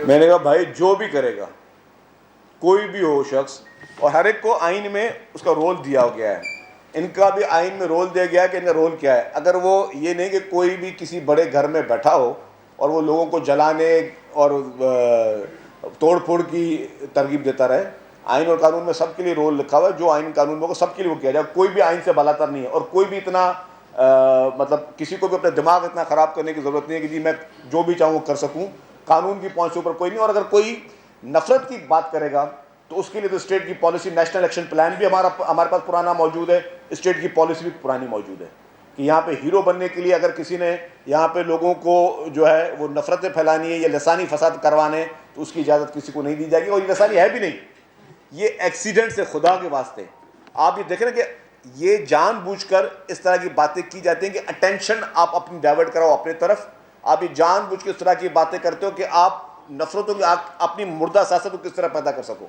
میں نے کہا بھائی جو بھی کرے گا کوئی بھی ہو شخص، اور ہر ایک کو آئین میں اس کا رول دیا گیا ہے، ان کا بھی آئین میں رول دیا گیا ہے کہ ان کا رول کیا ہے. اگر وہ یہ نہیں کہ کوئی بھی کسی بڑے گھر میں بیٹھا ہو اور وہ لوگوں کو جلانے اور توڑ پھوڑ کی ترغیب دیتا رہے. آئین اور قانون میں سب کے لیے رول لکھا ہوا ہے، جو آئین قانون میں ہوگا سب کے لیے وہ کیا جائے. کوئی بھی آئین سے بالاتر نہیں ہے، اور کوئی بھی اتنا مطلب کسی کو بھی اپنا دماغ اتنا خراب کرنے کی ضرورت نہیں ہے کہ جی میں جو بھی چاہوں کر سکوں. قانون کی پہنچ سے اوپر کوئی نہیں. اور اگر کوئی نفرت کی بات کرے گا تو اس کے لیے تو اسٹیٹ کی پالیسی، نیشنل ایکشن پلان بھی ہمارے پاس پرانا موجود ہے، اسٹیٹ کی پالیسی بھی پرانی موجود ہے کہ یہاں پہ ہیرو بننے کے لیے اگر کسی نے یہاں پہ لوگوں کو جو ہے وہ نفرتیں پھیلانی ہے یا لسانی فساد کروانے تو اس کی اجازت کسی کو نہیں دی جائے گی. اور یہ لسانی ہے بھی نہیں، یہ ایکسیڈنٹ سے، خدا کے واسطے. آپ یہ دیکھیں نا کہ یہ جان بوجھ کر اس طرح کی باتیں کی جاتی ہیں کہ اٹینشن آپ اپنی ڈائیورٹ کراؤ اپنے طرف. آپ یہ جان بوجھ کے اس طرح کی باتیں کرتے ہو کہ آپ نفرتوں کی اپنی مردہ سیاست کو کس طرح پیدا کر سکو.